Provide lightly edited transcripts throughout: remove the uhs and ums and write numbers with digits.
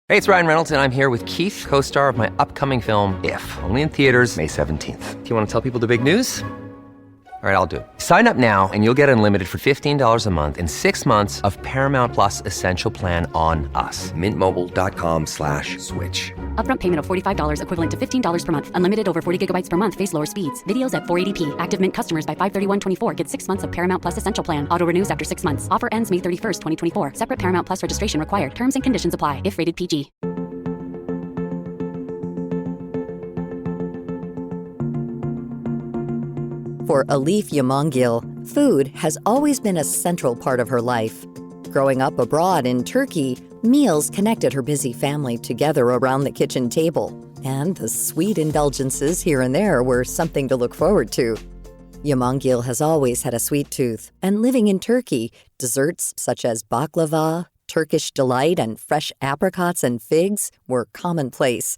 Hey, it's Ryan Reynolds, and I'm here with Keith, co-star of my upcoming film, If, only in theaters May 17th. Do you want to tell people the big news? All right, I'll do it. Sign up now and you'll get unlimited for $15 a month and 6 months of Paramount Plus Essential Plan on us. MintMobile.com/switch. Upfront payment of $45 equivalent to $15 per month. Unlimited over 40 gigabytes per month. Face lower speeds. Videos at 480p. Active Mint customers by 531.24 get 6 months of Paramount Plus Essential Plan. Auto renews after 6 months. Offer ends May 31st, 2024. Separate Paramount Plus registration required. Terms and conditions apply if rated PG. For Alif Yamangil, food has always been a central part of her life. Growing up abroad in Turkey, meals connected her busy family together around the kitchen table, and the sweet indulgences here and there were something to look forward to. Yamangil has always had a sweet tooth, and living in Turkey, desserts such as baklava, Turkish delight, and fresh apricots and figs were commonplace.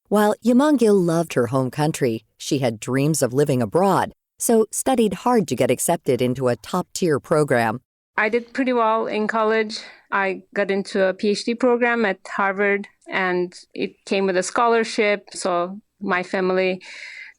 While Yamangil loved her home country, she had dreams of living abroad, so studied hard to get accepted into a top-tier program. I did pretty well in college. I got into a PhD program at Harvard, and it came with a scholarship. So my family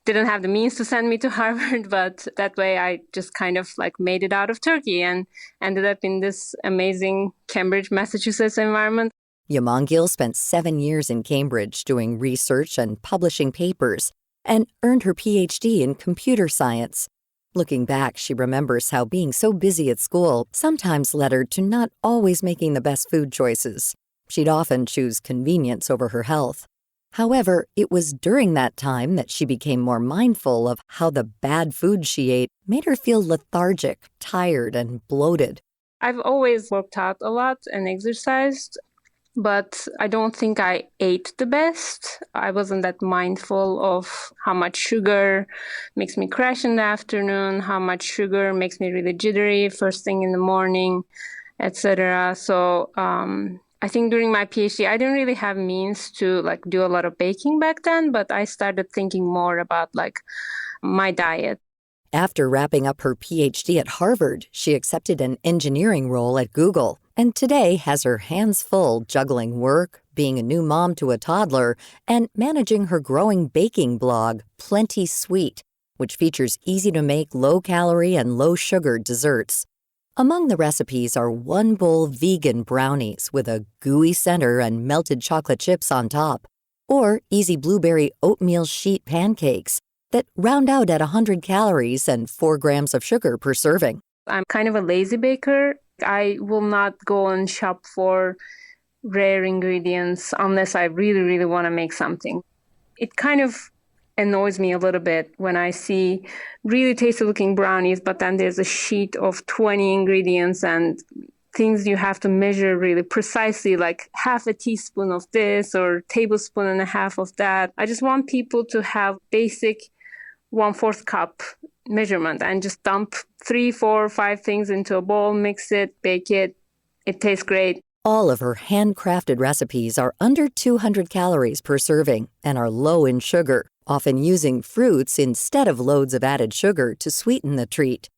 didn't have the means to send me to Harvard, but that way I just kind of made it out of Turkey and ended up in this amazing Cambridge, Massachusetts environment. Yamangil spent 7 years in Cambridge doing research and publishing papers, and earned her PhD in computer science. Looking back, she remembers how being so busy at school sometimes led her to not always making the best food choices. She'd often choose convenience over her health. However, it was during that time that she became more mindful of how the bad food she ate made her feel lethargic, tired, and bloated. I've always worked out a lot and exercised, but I don't think I ate the best. I wasn't that mindful of how much sugar makes me crash in the afternoon, how much sugar makes me really jittery first thing in the morning, etc. So I think during my PhD, I didn't really have means to do a lot of baking back then, but I started thinking more about my diet. After wrapping up her PhD at Harvard, she accepted an engineering role at Google, and today has her hands full juggling work, being a new mom to a toddler, and managing her growing baking blog, Plenty Sweet, which features easy-to-make, low-calorie and low-sugar desserts. Among the recipes are 1-bowl vegan brownies with a gooey center and melted chocolate chips on top, or easy blueberry oatmeal sheet pancakes that round out at 100 calories and 4 grams of sugar per serving. I'm kind of a lazy baker. I will not go and shop for rare ingredients unless I really, really want to make something. It kind of annoys me a little bit when I see really tasty looking brownies, but then there's a sheet of 20 ingredients and things you have to measure really precisely, like half a teaspoon of this or tablespoon and a half of that. I just want people to have basic 1/4 cup measurement and just dump 3, 4, 5 things into a bowl, mix it, bake it. It tastes great. All of her handcrafted recipes are under 200 calories per serving and are low in sugar, often using fruits instead of loads of added sugar to sweeten the treat.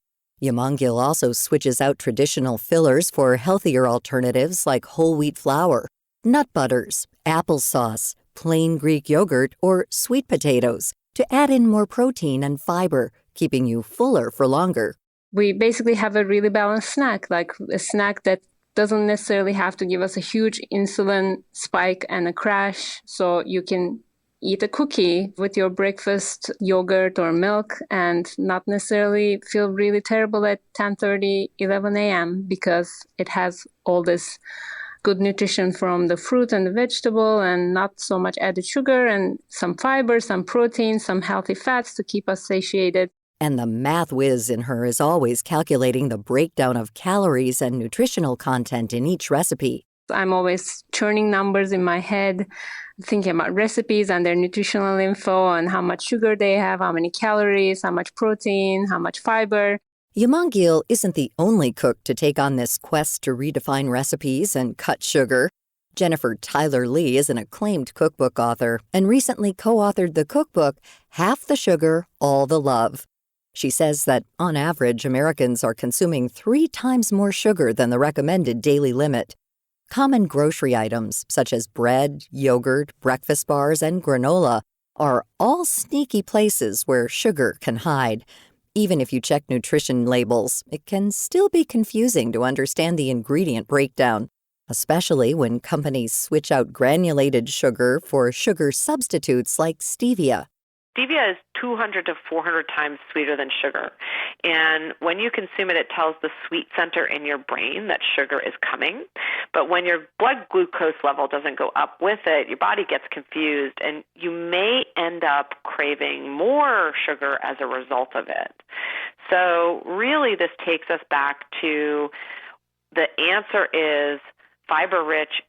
Yamangil also switches out traditional fillers for healthier alternatives like whole wheat flour, nut butters, applesauce, plain Greek yogurt, or sweet potatoes to add in more protein and fiber, keeping you fuller for longer. We basically have a really balanced snack, like a snack that doesn't necessarily have to give us a huge insulin spike and a crash. So you can eat a cookie with your breakfast yogurt or milk and not necessarily feel really terrible at 10:30, 11 a.m. because it has all this good nutrition from the fruit and the vegetable and not so much added sugar and some fiber, some protein, some healthy fats to keep us satiated. And the math whiz in her is always calculating the breakdown of calories and nutritional content in each recipe. I'm always churning numbers in my head, thinking about recipes and their nutritional info and how much sugar they have, how many calories, how much protein, how much fiber. Yamangil isn't the only cook to take on this quest to redefine recipes and cut sugar. Jennifer Tyler Lee is an acclaimed cookbook author and recently co-authored the cookbook, Half the Sugar, All the Love. She says that, on average, Americans are consuming 3 times more sugar than the recommended daily limit. Common grocery items such as bread, yogurt, breakfast bars, and granola are all sneaky places where sugar can hide. Even if you check nutrition labels, it can still be confusing to understand the ingredient breakdown, especially when companies switch out granulated sugar for sugar substitutes like stevia. Stevia is 200 to 400 times sweeter than sugar. And when you consume it, it tells the sweet center in your brain that sugar is coming. But when your blood glucose level doesn't go up with it, your body gets confused, and you may end up craving more sugar as a result of it. So really, this takes us back to the answer is fiber-rich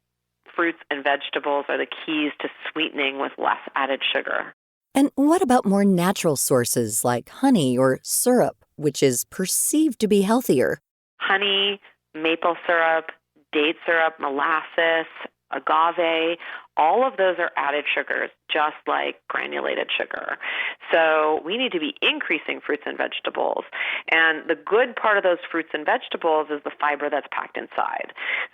fruits and vegetables are the keys to sweetening with less added sugar. And what about more natural sources like honey or syrup, which is perceived to be healthier? Honey, maple syrup, date syrup, molasses, agave, all of those are added sugars, just like granulated sugar. So we need to be increasing fruits and vegetables. And the good part of those fruits and vegetables is the fiber that's packed inside.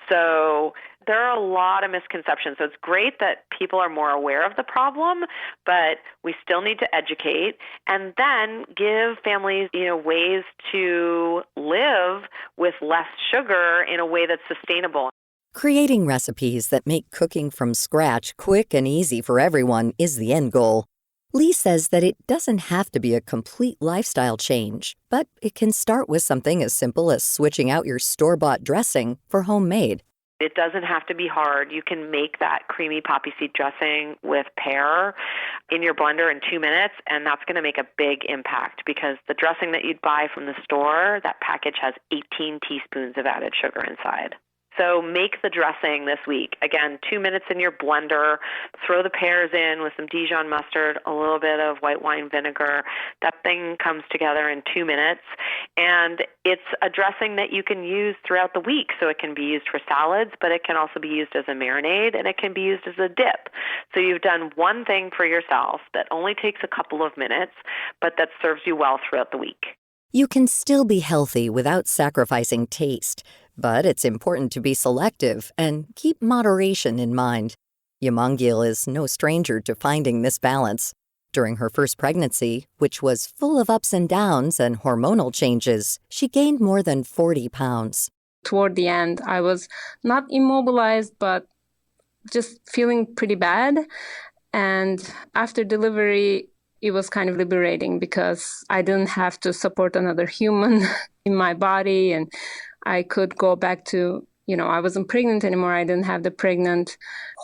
So there are a lot of misconceptions. So it's great that people are more aware of the problem, but we still need to educate and then give families, ways to live with less sugar in a way that's sustainable. Creating recipes that make cooking from scratch quick and easy for everyone is the end goal. Lee says that it doesn't have to be a complete lifestyle change, but it can start with something as simple as switching out your store-bought dressing for homemade. It doesn't have to be hard. You can make that creamy poppy seed dressing with pear in your blender in 2 minutes, and that's going to make a big impact because the dressing that you'd buy from the store, that package has 18 teaspoons of added sugar inside. So make the dressing this week. Again, 2 minutes in your blender. Throw the pears in with some Dijon mustard, a little bit of white wine vinegar. That thing comes together in 2 minutes. And it's a dressing that you can use throughout the week. So it can be used for salads, but it can also be used as a marinade, and it can be used as a dip. So you've done one thing for yourself that only takes a couple of minutes, but that serves you well throughout the week. You can still be healthy without sacrificing taste, but it's important to be selective and keep moderation in mind. Yamangil is no stranger to finding this balance. During her first pregnancy, which was full of ups and downs and hormonal changes, she gained more than 40 pounds. Toward the end, I was not immobilized, but just feeling pretty bad. And after delivery, it was kind of liberating because I didn't have to support another human in my body, and I could go back to, I wasn't pregnant anymore. I didn't have the pregnant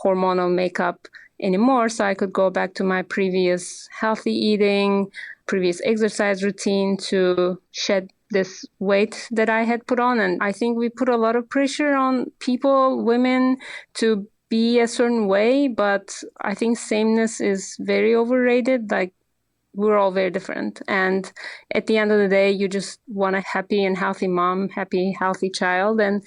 hormonal makeup anymore, so I could go back to my previous healthy eating, previous exercise routine to shed this weight that I had put on. And I think we put a lot of pressure on people, women, to be a certain way, but I think sameness is very overrated. Like, we're all very different. And at the end of the day, you just want a happy and healthy mom, happy, healthy child. And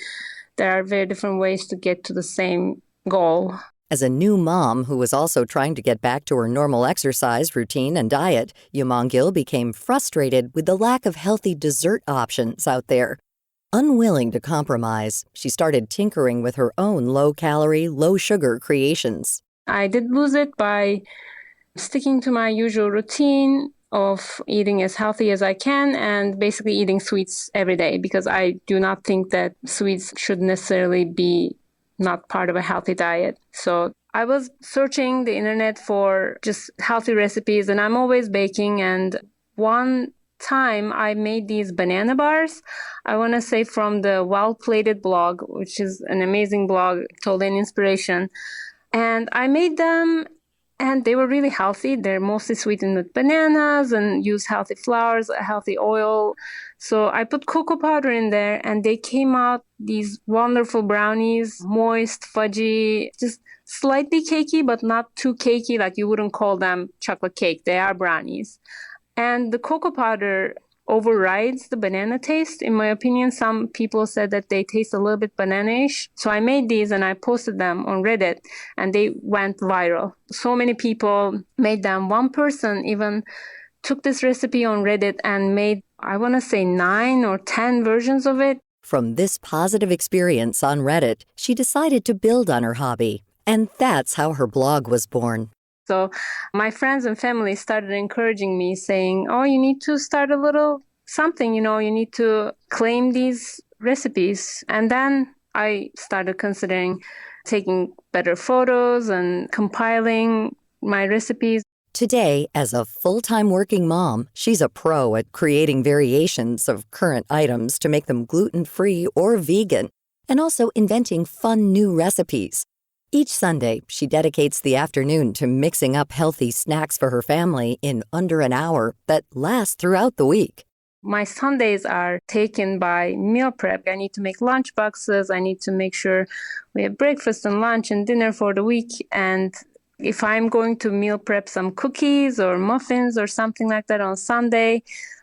there are very different ways to get to the same goal. As a new mom who was also trying to get back to her normal exercise routine and diet, Yamangil became frustrated with the lack of healthy dessert options out there. Unwilling to compromise, she started tinkering with her own low-calorie, low-sugar creations. I did lose it by sticking to my usual routine of eating as healthy as I can and basically eating sweets every day, because I do not think that sweets should necessarily be not part of a healthy diet. So I was searching the internet for just healthy recipes, and I'm always baking. And one time I made these banana bars, I want to say from the Well Plated blog, which is an amazing blog, told an inspiration. And I made them, and they were really healthy. They're mostly sweetened with bananas and use healthy flours, healthy oil. So I put cocoa powder in there, and they came out these wonderful brownies, moist, fudgy, just slightly cakey, but not too cakey. Like, you wouldn't call them chocolate cake. They are brownies. And the cocoa powder overrides the banana taste. In my opinion, some people said that they taste a little bit banana-ish. So I made these and I posted them on Reddit, and they went viral. So many people made them. One person even took this recipe on Reddit and made, I want to say 9 or 10 versions of it. From this positive experience on Reddit, she decided to build on her hobby, and that's how her blog was born. So my friends and family started encouraging me, saying, oh, you need to start a little something, you need to claim these recipes. And then I started considering taking better photos and compiling my recipes. Today, as a full-time working mom, she's a pro at creating variations of current items to make them gluten-free or vegan, and also inventing fun new recipes. Each Sunday, she dedicates the afternoon to mixing up healthy snacks for her family in under an hour that last throughout the week. My Sundays are taken by meal prep. I need to make lunch boxes. I need to make sure we have breakfast and lunch and dinner for the week. And if I'm going to meal prep some cookies or muffins or something like that on Sunday,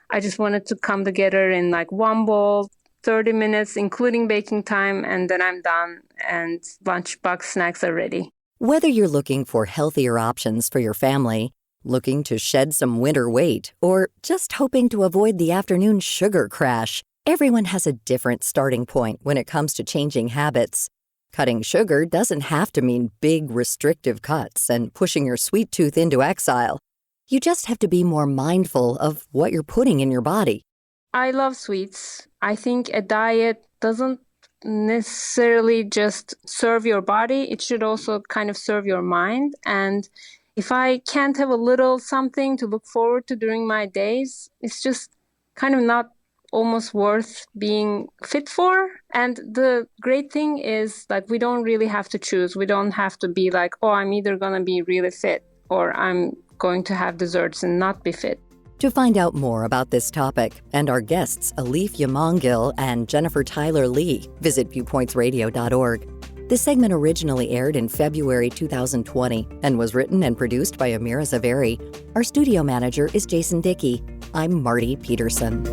I just want it to come together in like one bowl, 30 minutes, including baking time, and then I'm done and lunchbox snacks are ready. Whether you're looking for healthier options for your family, looking to shed some winter weight, or just hoping to avoid the afternoon sugar crash, everyone has a different starting point when it comes to changing habits. Cutting sugar doesn't have to mean big restrictive cuts and pushing your sweet tooth into exile. You just have to be more mindful of what you're putting in your body. I love sweets. I think a diet doesn't necessarily just serve your body. It should also kind of serve your mind. And if I can't have a little something to look forward to during my days, it's just kind of not almost worth being fit for. And the great thing is, like, we don't really have to choose. We don't have to be like, oh, I'm either going to be really fit or I'm going to have desserts and not be fit. To find out more about this topic and our guests Alif Yamangil and Jennifer Tyler Lee, visit viewpointsradio.org. This segment originally aired in February 2020 and was written and produced by Amira Zaveri. Our studio manager is Jason Dickey. I'm Marty Peterson.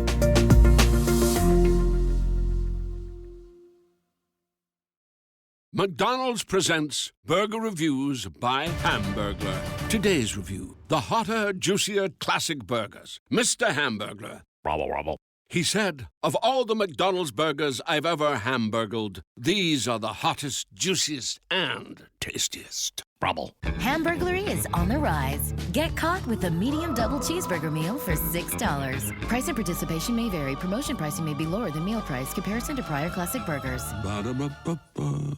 McDonald's presents Burger Reviews by Hamburglar. Today's review, the hotter, juicier classic burgers. Mr. Hamburglar, robble. He said, of all the McDonald's burgers I've ever hamburgled, these are the hottest, juiciest, and tastiest. Robble. Hamburglary is on the rise. Get caught with a medium double cheeseburger meal for $6. Price and participation may vary. Promotion pricing may be lower than meal price. Comparison to prior classic burgers. Ba-da-ba-ba-ba.